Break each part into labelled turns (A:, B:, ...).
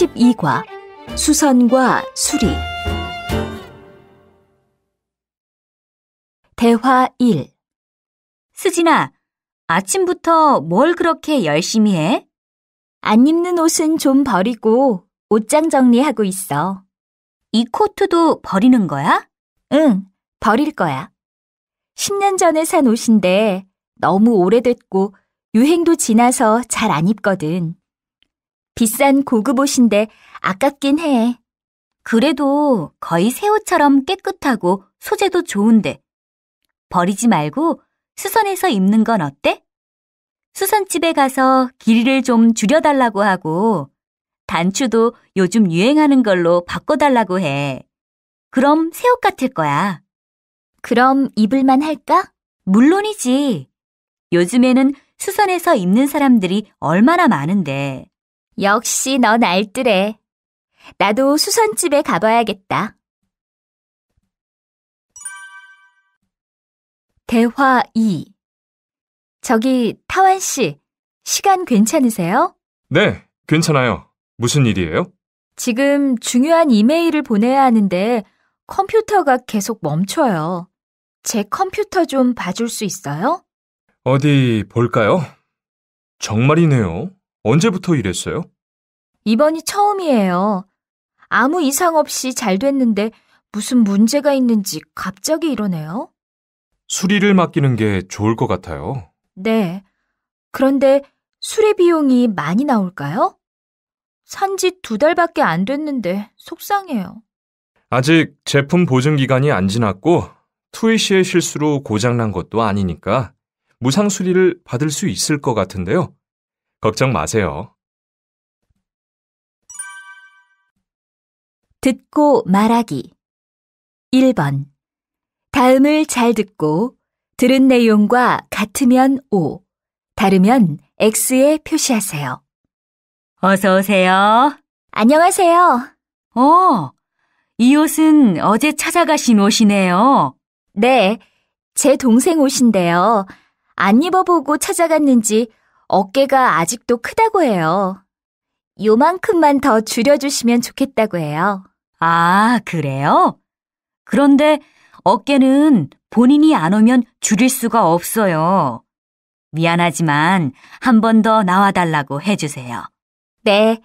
A: 제12과 수선과 수리. 대화 1.
B: 수진아, 아침부터 뭘 그렇게 열심히 해?
A: 안 입는 옷은 좀 버리고 옷장 정리하고 있어.
B: 이 코트도 버리는 거야?
A: 응, 버릴 거야. 10년 전에 산 옷인데 너무 오래됐고 유행도 지나서 잘 안 입거든. 비싼 고급 옷인데 아깝긴 해.
B: 그래도 거의 새 옷처럼 깨끗하고 소재도 좋은데. 버리지 말고 수선해서 입는 건 어때? 수선집에 가서 길이를 좀 줄여달라고 하고 단추도 요즘 유행하는 걸로 바꿔달라고 해. 그럼 새 옷 같을 거야.
A: 그럼 입을만 할까?
B: 물론이지. 요즘에는 수선해서 입는 사람들이 얼마나 많은데.
A: 역시 넌 알뜰해. 나도 수선집에 가봐야겠다. 대화 2. 저기 타완 씨, 시간 괜찮으세요?
C: 네, 괜찮아요. 무슨 일이에요?
A: 지금 중요한 이메일을 보내야 하는데 컴퓨터가 계속 멈춰요. 제 컴퓨터 좀 봐줄 수 있어요?
C: 어디 볼까요? 정말이네요. 언제부터 이랬어요?
A: 이번이 처음이에요. 아무 이상 없이 잘 됐는데 무슨 문제가 있는지 갑자기 이러네요.
C: 수리를 맡기는 게 좋을 것 같아요.
A: 네. 그런데 수리 비용이 많이 나올까요? 산지 2달밖에 안 됐는데 속상해요.
C: 아직 제품 보증 기간이 안 지났고 투이 씨의 실수로 고장난 것도 아니니까 무상 수리를 받을 수 있을 것 같은데요. 걱정 마세요.
A: 듣고 말하기. 1번. 다음을 잘 듣고 들은 내용과 같으면 O, 다르면 X에 표시하세요.
B: 어서 오세요.
A: 안녕하세요.
B: 이 옷은 어제 찾아가신 옷이네요.
A: 네, 제 동생 옷인데요. 안 입어보고 찾아갔는지 어깨가 아직도 크다고 해요. 요만큼만 더 줄여주시면 좋겠다고 해요.
B: 아, 그래요? 그런데 어깨는 본인이 안 오면 줄일 수가 없어요. 미안하지만 한 번 더 나와달라고 해주세요.
A: 네,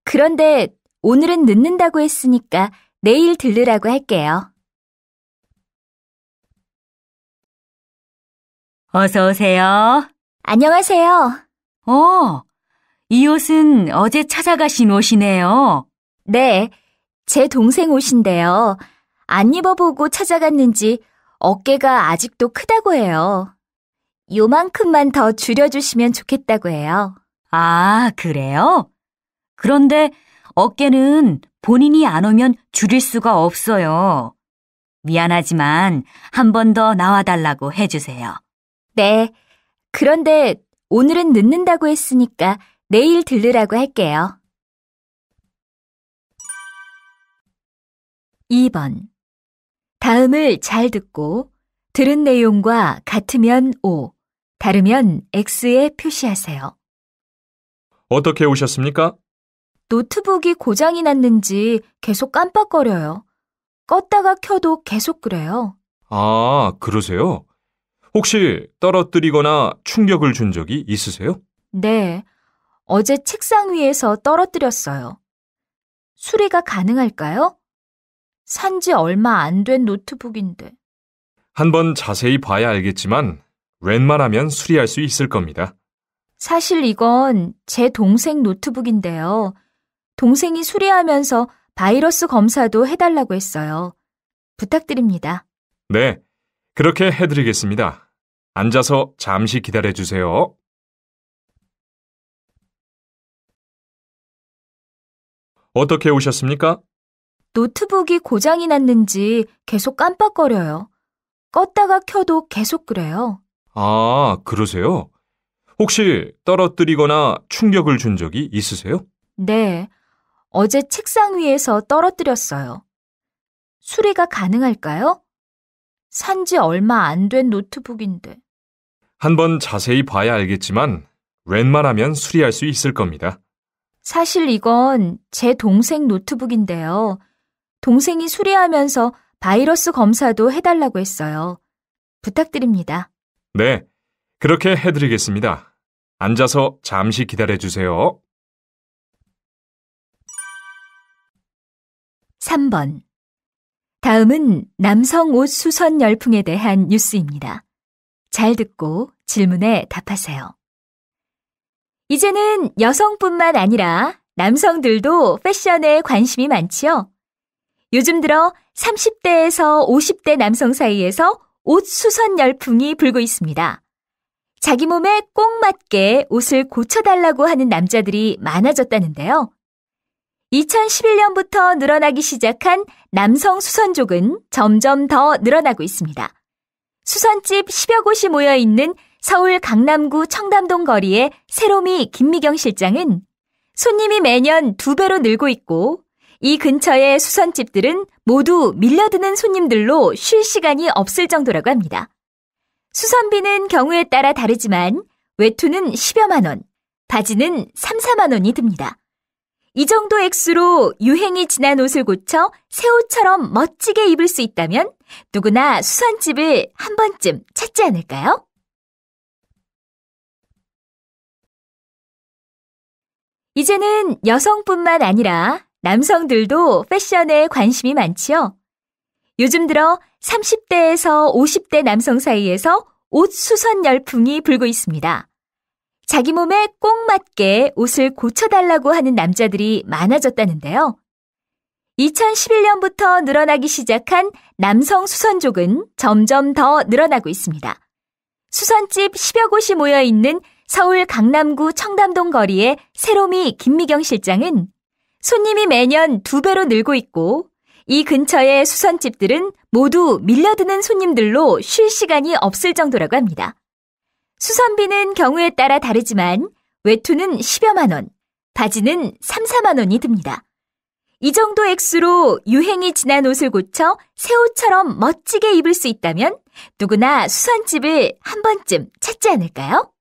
A: 그런데 오늘은 늦는다고 했으니까 내일 들르라고 할게요.
B: 어서 오세요.
A: 안녕하세요.
B: 이 옷은 어제 찾아가신 옷이네요.
A: 네, 제 동생 옷인데요. 안 입어보고 찾아갔는지 어깨가 아직도 크다고 해요. 요만큼만 더 줄여주시면 좋겠다고 해요.
B: 아, 그래요? 그런데 어깨는 본인이 안 오면 줄일 수가 없어요. 미안하지만 한 번 더 나와달라고 해주세요.
A: 네, 그런데 오늘은 늦는다고 했으니까 내일 들르라고 할게요. 2번. 다음을 잘 듣고 들은 내용과 같으면 O, 다르면 X에 표시하세요.
C: 어떻게 오셨습니까?
A: 노트북이 고장이 났는지 계속 깜빡거려요. 껐다가 켜도 계속 그래요.
C: 아, 그러세요? 혹시 떨어뜨리거나 충격을 준 적이 있으세요?
A: 네, 어제 책상 위에서 떨어뜨렸어요. 수리가 가능할까요? 산지 얼마 안 된 노트북인데.
C: 한번 자세히 봐야 알겠지만 웬만하면 수리할 수 있을 겁니다.
A: 사실 이건 제 동생 노트북인데요. 동생이 수리하면서 바이러스 검사도 해달라고 했어요. 부탁드립니다.
C: 네, 그렇게 해드리겠습니다. 앉아서 잠시 기다려주세요. 어떻게 오셨습니까?
A: 노트북이 고장이 났는지 계속 깜빡거려요. 껐다가 켜도 계속 그래요.
C: 아, 그러세요? 혹시 떨어뜨리거나 충격을 준 적이 있으세요?
A: 네, 어제 책상 위에서 떨어뜨렸어요. 수리가 가능할까요? 산지 얼마 안 된 노트북인데.
C: 한번 자세히 봐야 알겠지만 웬만하면 수리할 수 있을 겁니다.
A: 사실 이건 제 동생 노트북인데요. 동생이 수리하면서 바이러스 검사도 해달라고 했어요. 부탁드립니다.
C: 네, 그렇게 해드리겠습니다. 앉아서 잠시 기다려주세요.
A: 3번. 다음은 남성 옷 수선 열풍에 대한 뉴스입니다. 잘 듣고 질문에 답하세요. 이제는 여성뿐만 아니라 남성들도 패션에 관심이 많지요. 요즘 들어 30대에서 50대 남성 사이에서 옷 수선 열풍이 불고 있습니다. 자기 몸에 꼭 맞게 옷을 고쳐달라고 하는 남자들이 많아졌다는데요. 2011년부터 늘어나기 시작한 남성 수선족은 점점 더 늘어나고 있습니다. 수선집 10여 곳이 모여있는 서울 강남구 청담동 거리의 새로미 김미경 실장은 손님이 매년 2배로 늘고 있고 이 근처의 수선집들은 모두 밀려드는 손님들로 쉴 시간이 없을 정도라고 합니다. 수선비는 경우에 따라 다르지만 외투는 10여만 원, 바지는 3, 4만 원이 듭니다. 이 정도 액수로 유행이 지난 옷을 고쳐 새 옷처럼 멋지게 입을 수 있다면 누구나 수선집을 한 번쯤 찾지 않을까요? 이제는 여성뿐만 아니라 남성들도 패션에 관심이 많지요. 요즘 들어 30대에서 50대 남성 사이에서 옷 수선 열풍이 불고 있습니다. 자기 몸에 꼭 맞게 옷을 고쳐달라고 하는 남자들이 많아졌다는데요. 2011년부터 늘어나기 시작한 남성 수선족은 점점 더 늘어나고 있습니다. 수선집 10여 곳이 모여있는 서울 강남구 청담동 거리의 새로미 김미경 실장은 손님이 매년 2배로 늘고 있고 이 근처의 수선집들은 모두 밀려드는 손님들로 쉴 시간이 없을 정도라고 합니다. 수선비는 경우에 따라 다르지만 외투는 10여만 원, 바지는 3, 4만 원이 듭니다. 이 정도 액수로 유행이 지난 옷을 고쳐 새 옷처럼 멋지게 입을 수 있다면 누구나 수선집을 한 번쯤 찾지 않을까요?